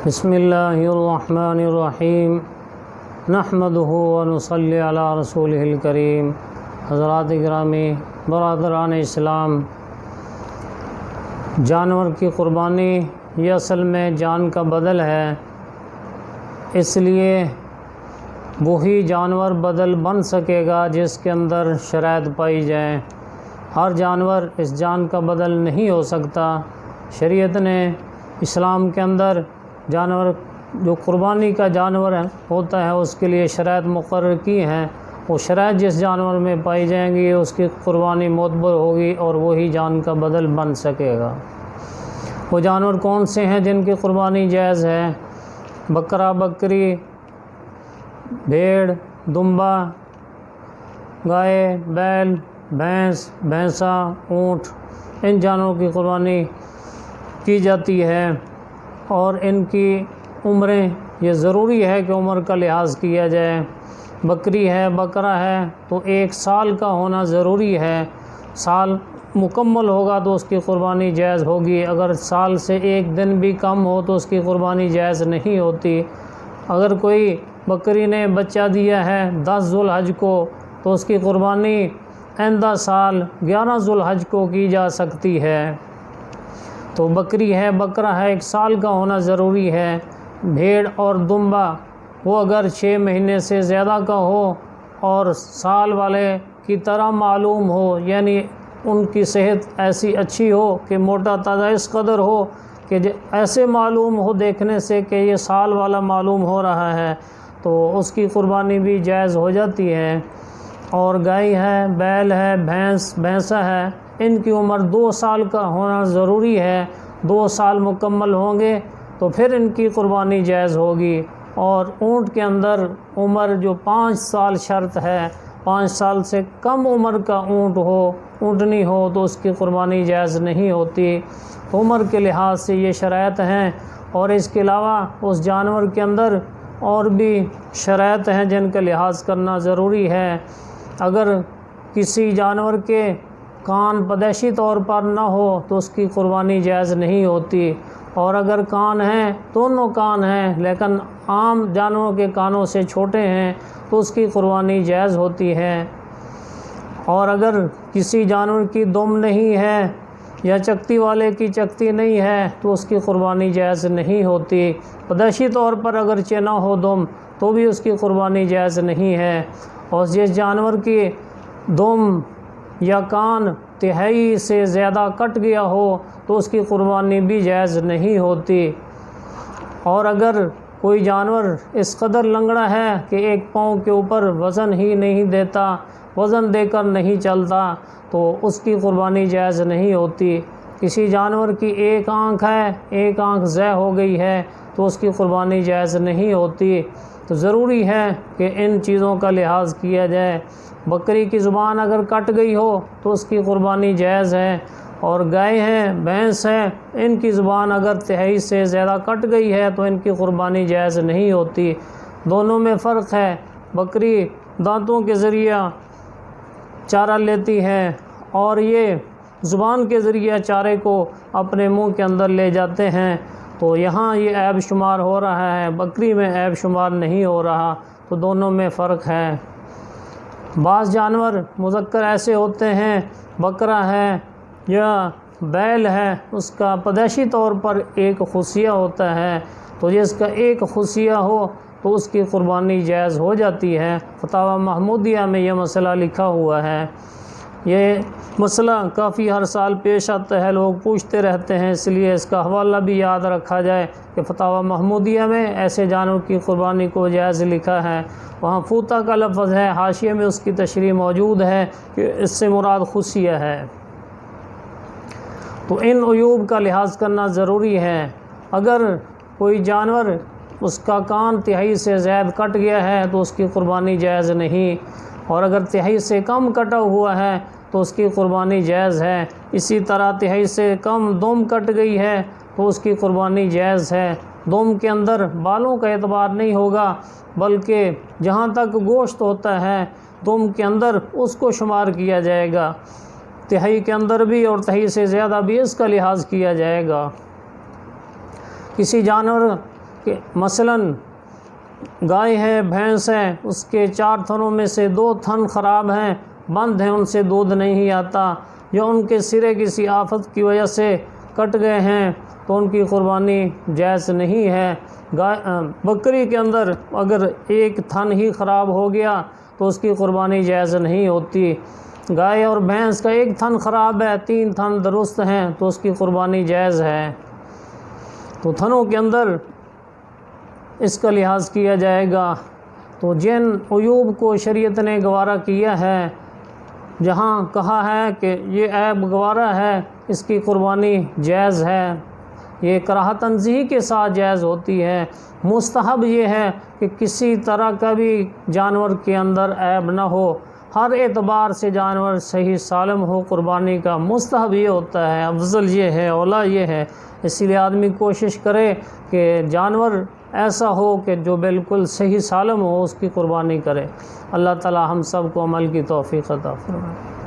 بسم اللہ الرحمن الرحیم نحمدہ ونصلی علی رسولہ الکریم۔ حضرات گرامی، برادران اسلام، جانور کی قربانی یہ اصل میں جان کا بدل ہے، اس لیے وہی جانور بدل بن سکے گا جس کے اندر شرائط پائی جائیں۔ ہر جانور اس جان کا بدل نہیں ہو سکتا۔ شریعت نے اسلام کے اندر جانور جو قربانی کا جانور ہوتا ہے اس کے لیے شرائط مقرر کی ہیں۔ وہ شرائط جس جانور میں پائی جائیں گی اس کی قربانی معتبر ہوگی اور وہی جان کا بدل بن سکے گا۔ وہ جانور کون سے ہیں جن کی قربانی جائز ہے؟ بکرا، بکری، بھیڑ، دمبا، گائے، بیل، بھینس، بھینسا، اونٹ، ان جانوروں کی قربانی کی جاتی ہے، اور ان کی عمریں یہ ضروری ہے کہ عمر کا لحاظ کیا جائے۔ بکری ہے، بکرا ہے تو 1 سال کا ہونا ضروری ہے۔ سال مکمل ہوگا تو اس کی قربانی جائز ہوگی۔ اگر سال سے 1 دن بھی کم ہو تو اس کی قربانی جائز نہیں ہوتی۔ اگر کوئی بکری نے بچہ دیا ہے 10 ذو الحج کو تو اس کی قربانی آئندہ سال 11 ذو الحج کو کی جا سکتی ہے۔ تو بکری ہے، بکرا ہے، 1 سال کا ہونا ضروری ہے۔ بھیڑ اور دمبا وہ اگر 6 مہینے سے زیادہ کا ہو اور سال والے کی طرح معلوم ہو، یعنی ان کی صحت ایسی اچھی ہو کہ موٹا تازہ اس قدر ہو کہ ایسے معلوم ہو دیکھنے سے کہ یہ سال والا معلوم ہو رہا ہے، تو اس کی قربانی بھی جائز ہو جاتی ہے۔ اور گائے ہے، بیل ہے، بھینسا ہے، ان کی عمر 2 سال کا ہونا ضروری ہے۔ 2 سال مکمل ہوں گے تو پھر ان کی قربانی جائز ہوگی۔ اور اونٹ کے اندر عمر جو 5 سال شرط ہے، 5 سال سے کم عمر کا اونٹ ہو، اونٹنی ہو تو اس کی قربانی جائز نہیں ہوتی۔ عمر کے لحاظ سے یہ شرائط ہیں، اور اس کے علاوہ اس جانور کے اندر اور بھی شرائط ہیں جن کا لحاظ کرنا ضروری ہے۔ اگر کسی جانور کے کان پیدائشی طور پر نہ ہو تو اس کی قربانی جائز نہیں ہوتی، اور اگر کان ہیں، دونوں کان ہیں لیکن عام جانوروں کے کانوں سے چھوٹے ہیں تو اس کی قربانی جائز ہوتی ہے۔ اور اگر کسی جانور کی دم نہیں ہے یا چکتی والے کی چکتی نہیں ہے تو اس کی قربانی جائز نہیں ہوتی۔ پیدائشی طور پر اگرچہ نہ ہو دم تو بھی اس کی قربانی جائز نہیں ہے۔ اور جس جانور کی دم یا کان تہائی سے زیادہ کٹ گیا ہو تو اس کی قربانی بھی جائز نہیں ہوتی۔ اور اگر کوئی جانور اس قدر لنگڑا ہے کہ 1 پاؤں کے اوپر وزن ہی نہیں دیتا، وزن دے کر نہیں چلتا، تو اس کی قربانی جائز نہیں ہوتی۔ کسی جانور کی 1 آنکھ ہے، 1 آنکھ ضائع ہو گئی ہے تو اس کی قربانی جائز نہیں ہوتی۔ تو ضروری ہے کہ ان چیزوں کا لحاظ کیا جائے۔ بکری کی زبان اگر کٹ گئی ہو تو اس کی قربانی جائز ہے، اور گائے ہیں، بھینس ہے، ان کی زبان اگر تہائی سے زیادہ کٹ گئی ہے تو ان کی قربانی جائز نہیں ہوتی۔ دونوں میں فرق ہے۔ بکری دانتوں کے ذریعہ چارہ لیتی ہے اور یہ زبان کے ذریعہ چارے کو اپنے منہ کے اندر لے جاتے ہیں، تو یہاں یہ عیب شمار ہو رہا ہے، بکری میں عیب شمار نہیں ہو رہا، تو دونوں میں فرق ہے۔ بعض جانور مذکر ایسے ہوتے ہیں، بکرا ہے یا بیل ہے، اس کا پیدائشی طور پر ایک خصیہ ہوتا ہے، تو جس کا ایک خصیہ ہو تو اس کی قربانی جائز ہو جاتی ہے۔ فتاوی محمودیہ میں یہ مسئلہ لکھا ہوا ہے۔ یہ مسئلہ کافی ہر سال پیش آتا ہے، لوگ پوچھتے رہتے ہیں، اس لیے اس کا حوالہ بھی یاد رکھا جائے کہ فتاوی محمودیہ میں ایسے جانور کی قربانی کو جائز لکھا ہے۔ وہاں فوطہ کا لفظ ہے، حاشیے میں اس کی تشریح موجود ہے کہ اس سے مراد خصیہ ہے۔ تو ان عیوب کا لحاظ کرنا ضروری ہے۔ اگر کوئی جانور اس کا کان تہائی سے زائد کٹ گیا ہے تو اس کی قربانی جائز نہیں، اور اگر تہائی سے کم کٹا ہوا ہے تو اس کی قربانی جائز ہے۔ اسی طرح تہائی سے کم دم کٹ گئی ہے تو اس کی قربانی جائز ہے۔ دم کے اندر بالوں کا اعتبار نہیں ہوگا، بلکہ جہاں تک گوشت ہوتا ہے دم کے اندر اس کو شمار کیا جائے گا۔ تہائی کے اندر بھی اور تہائی سے زیادہ بھی اس کا لحاظ کیا جائے گا۔ کسی جانور کہ مثلاً گائے ہے، بھینس ہے، اس کے 4 تھنوں میں سے 2 تھن خراب ہیں، بند ہیں، ان سے دودھ نہیں آتا، یا ان کے سرے کسی آفت کی وجہ سے کٹ گئے ہیں تو ان کی قربانی جائز نہیں ہے۔ بکری کے اندر اگر 1 تھن ہی خراب ہو گیا تو اس کی قربانی جائز نہیں ہوتی۔ گائے اور بھینس کا 1 تھن خراب ہے، 3 تھن درست ہیں تو اس کی قربانی جائز ہے۔ تو تھنوں کے اندر اس کا لحاظ کیا جائے گا۔ تو جن عیوب کو شریعت نے گوارا کیا ہے، جہاں کہا ہے کہ یہ عیب گوارا ہے، اس کی قربانی جائز ہے، یہ کراہت تنزیہی کے ساتھ جائز ہوتی ہے۔ مستحب یہ ہے کہ کسی طرح کا بھی جانور کے اندر عیب نہ ہو، ہر اعتبار سے جانور صحیح سالم ہو، قربانی کا مستحب یہ ہوتا ہے، افضل یہ ہے، اولیٰ یہ ہے۔ اسی لیے آدمی کوشش کرے کہ جانور ایسا ہو کہ جو بالکل صحیح سالم ہو، اس کی قربانی کرے۔ اللہ تعالی ہم سب کو عمل کی توفیق عطا فرمائے۔